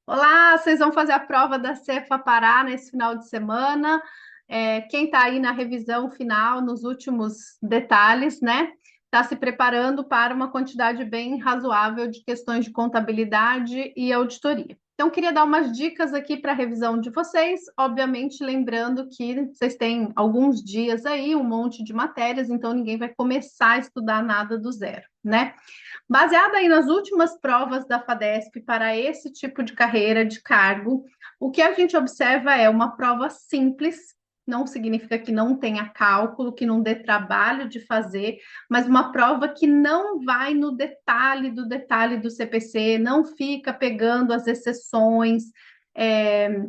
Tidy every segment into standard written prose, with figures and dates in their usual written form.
Olá, vocês vão fazer a prova da Cefa Pará nesse final de semana. Quem está aí na revisão final, nos últimos detalhes, né? Está se preparando para uma quantidade bem razoável de questões de contabilidade e auditoria. Então, queria dar umas dicas aqui para a revisão de vocês, obviamente lembrando que vocês têm alguns dias aí, um monte de matérias, então ninguém vai começar a estudar nada do zero, né? Baseada aí nas últimas provas da FADESP para esse tipo de carreira, de cargo, o que a gente observa é uma prova simples, não significa que não tenha cálculo, que não dê trabalho de fazer, mas uma prova que não vai no detalhe do CPC, não fica pegando as exceções, é,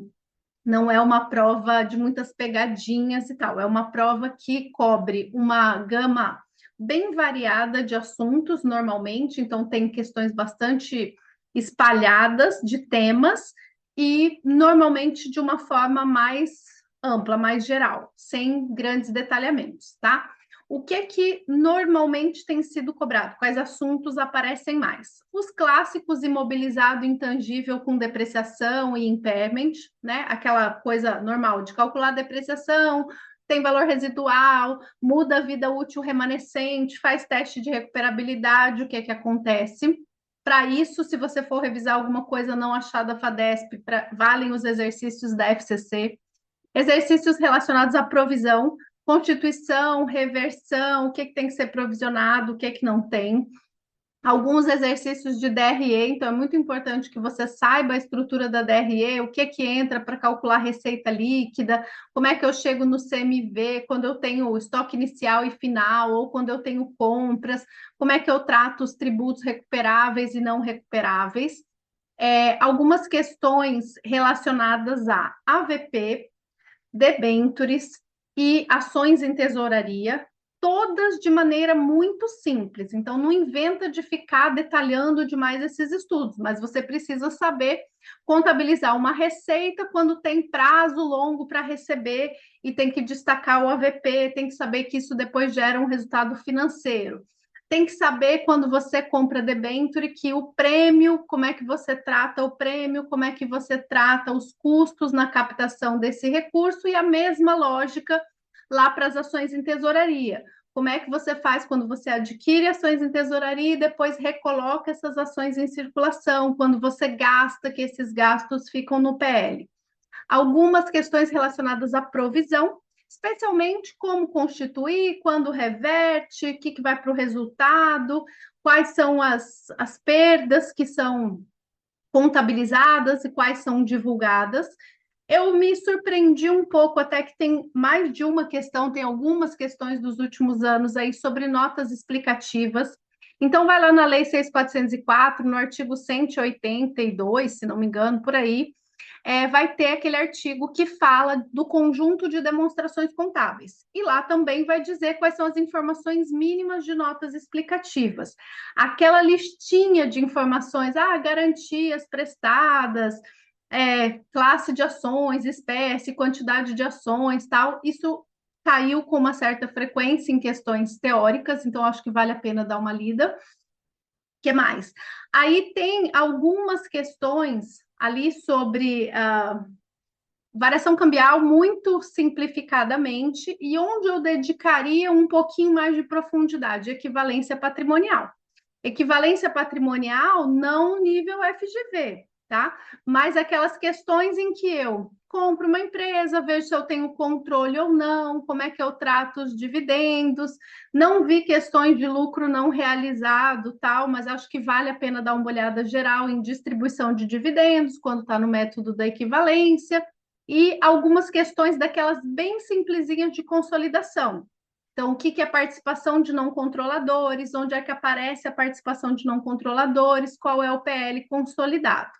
não é uma prova de muitas pegadinhas e tal, é uma prova que cobre uma gama bem variada de assuntos normalmente, então tem questões bastante espalhadas de temas e normalmente de uma forma mais ampla, mais geral, sem grandes detalhamentos, tá? O que normalmente tem sido cobrado? Quais assuntos aparecem mais? Os clássicos imobilizado intangível com depreciação e impairment, né? Aquela coisa normal de calcular a depreciação, tem valor residual, muda a vida útil remanescente, faz teste de recuperabilidade, o que acontece? Para isso, se você for revisar alguma coisa não achada da FADESP, valem os exercícios da FCC, exercícios relacionados à provisão, constituição, reversão, o que tem que ser provisionado, o que não tem. Alguns exercícios de DRE, então é muito importante que você saiba a estrutura da DRE, o que entra para calcular receita líquida, como é que eu chego no CMV, quando eu tenho o estoque inicial e final, ou quando eu tenho compras, como é que eu trato os tributos recuperáveis e não recuperáveis. Algumas questões relacionadas a AVP, debentures e ações em tesouraria, todas de maneira muito simples. Então, não inventa de ficar detalhando demais esses estudos, mas você precisa saber contabilizar uma receita quando tem prazo longo para receber e tem que destacar o AVP, tem que saber que isso depois gera um resultado financeiro. Tem que saber quando você compra debênture que o prêmio, como é que você trata o prêmio, como é que você trata os custos na captação desse recurso e a mesma lógica lá para as ações em tesouraria. Como é que você faz quando você adquire ações em tesouraria e depois recoloca essas ações em circulação, quando você gasta, que esses gastos ficam no PL. Algumas questões relacionadas à provisão, especialmente como constituir, quando reverte, o que vai para o resultado, quais são as perdas que são contabilizadas e quais são divulgadas. Eu me surpreendi um pouco, até que tem mais de uma questão, tem algumas questões dos últimos anos aí sobre notas explicativas. Então, vai lá na Lei 6.404, no artigo 182, se não me engano, por aí, vai ter aquele artigo que fala do conjunto de demonstrações contábeis. E lá também vai dizer quais são as informações mínimas de notas explicativas. Aquela listinha de informações, garantias prestadas, classe de ações, espécie, quantidade de ações, tal, isso caiu com uma certa frequência em questões teóricas, então acho que vale a pena dar uma lida. O que mais? Aí tem algumas questões ali sobre variação cambial muito simplificadamente e onde eu dedicaria um pouquinho mais de profundidade, equivalência patrimonial. Equivalência patrimonial não nível FGV, tá? Mas aquelas questões em que eu compro uma empresa, vejo se eu tenho controle ou não, como é que eu trato os dividendos. Não vi questões de lucro não realizado, tal, mas acho que vale a pena dar uma olhada geral em distribuição de dividendos, quando está no método da equivalência, e algumas questões daquelas bem simplesinhas de consolidação. Então, o que é participação de não controladores? Onde é que aparece a participação de não controladores? Qual é o PL consolidado?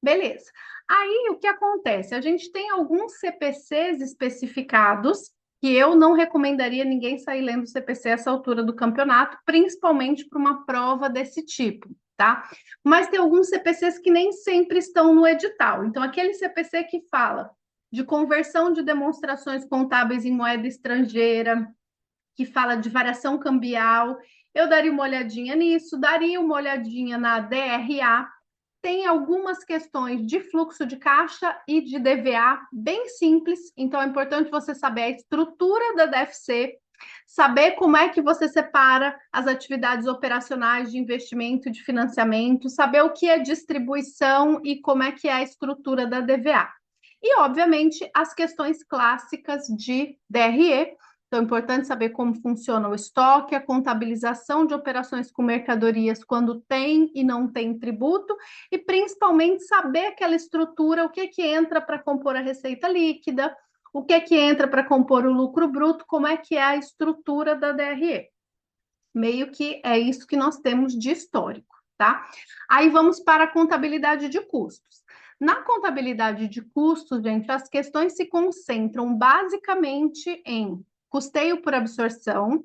Beleza. Aí, o que acontece? A gente tem alguns CPCs especificados que eu não recomendaria ninguém sair lendo CPC a essa altura do campeonato, principalmente para uma prova desse tipo, tá? Mas tem alguns CPCs que nem sempre estão no edital. Então, aquele CPC que fala de conversão de demonstrações contábeis em moeda estrangeira, que fala de variação cambial, eu daria uma olhadinha nisso, daria uma olhadinha na DRA. tem algumas questões de fluxo de caixa e de DVA bem simples, então é importante você saber a estrutura da DFC, saber como é que você separa as atividades operacionais de investimento e de financiamento, saber o que é distribuição e como é que é a estrutura da DVA. E, obviamente, as questões clássicas de DRE. Então, é importante saber como funciona o estoque, a contabilização de operações com mercadorias quando tem e não tem tributo, e principalmente saber aquela estrutura, o que entra para compor a receita líquida, o que entra para compor o lucro bruto, como é que é a estrutura da DRE. Meio que é isso que nós temos de histórico, tá? Aí vamos para a contabilidade de custos. Na contabilidade de custos, gente, as questões se concentram basicamente em custeio por absorção,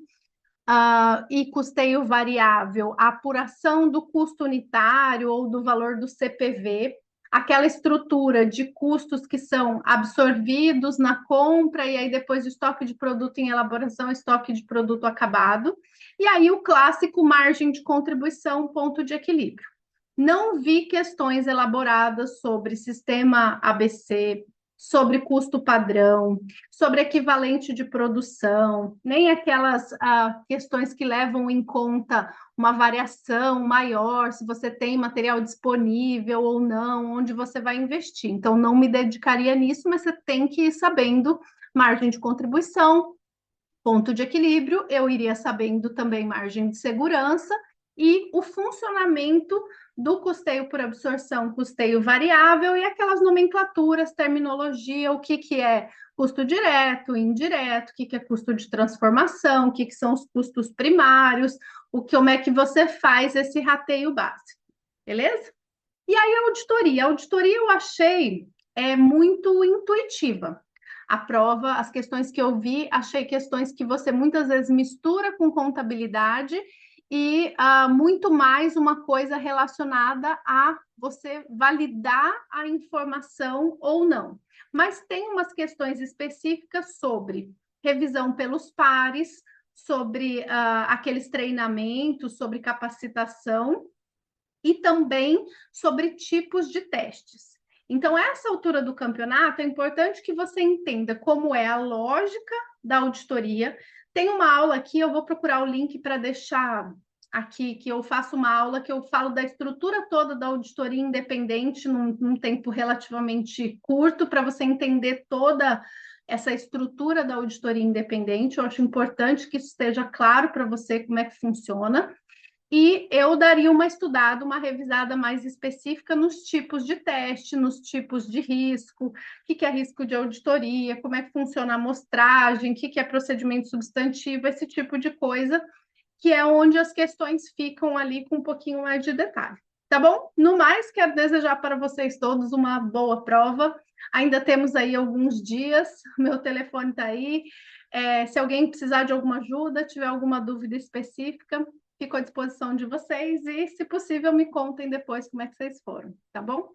e custeio variável, a apuração do custo unitário ou do valor do CPV, aquela estrutura de custos que são absorvidos na compra e aí depois estoque de produto em elaboração, estoque de produto acabado. E aí o clássico margem de contribuição, ponto de equilíbrio. Não vi questões elaboradas sobre sistema ABC, sobre custo padrão, sobre equivalente de produção, nem aquelas questões que levam em conta uma variação maior, se você tem material disponível ou não, onde você vai investir. Então, não me dedicaria nisso, mas você tem que ir sabendo margem de contribuição, ponto de equilíbrio, eu iria sabendo também margem de segurança e o funcionamento do custeio por absorção, custeio variável e aquelas nomenclaturas, terminologia, o que é custo direto, indireto, o que é custo de transformação, o que são os custos primários, como é que você faz esse rateio básico, beleza? E aí a auditoria eu achei muito intuitiva. A prova, as questões que eu vi, achei questões que você muitas vezes mistura com contabilidade e muito mais uma coisa relacionada a você validar a informação ou não. Mas tem umas questões específicas sobre revisão pelos pares, sobre aqueles treinamentos, sobre capacitação e também sobre tipos de testes. Então, essa altura do campeonato é importante que você entenda como é a lógica da auditoria. Tem uma aula aqui, eu vou procurar o link para deixar aqui, que eu faço uma aula que eu falo da estrutura toda da auditoria independente num tempo relativamente curto, para você entender toda essa estrutura da auditoria independente. Eu acho importante que isso esteja claro para você como é que funciona. E eu daria uma estudada, uma revisada mais específica nos tipos de teste, nos tipos de risco, o que é risco de auditoria, como é que funciona a amostragem, o que é procedimento substantivo, esse tipo de coisa, que é onde as questões ficam ali com um pouquinho mais de detalhe. Tá bom? No mais, quero desejar para vocês todos uma boa prova. Ainda temos aí alguns dias, meu telefone está aí. Se alguém precisar de alguma ajuda, tiver alguma dúvida específica, fico à disposição de vocês e, se possível, me contem depois como é que vocês foram, tá bom?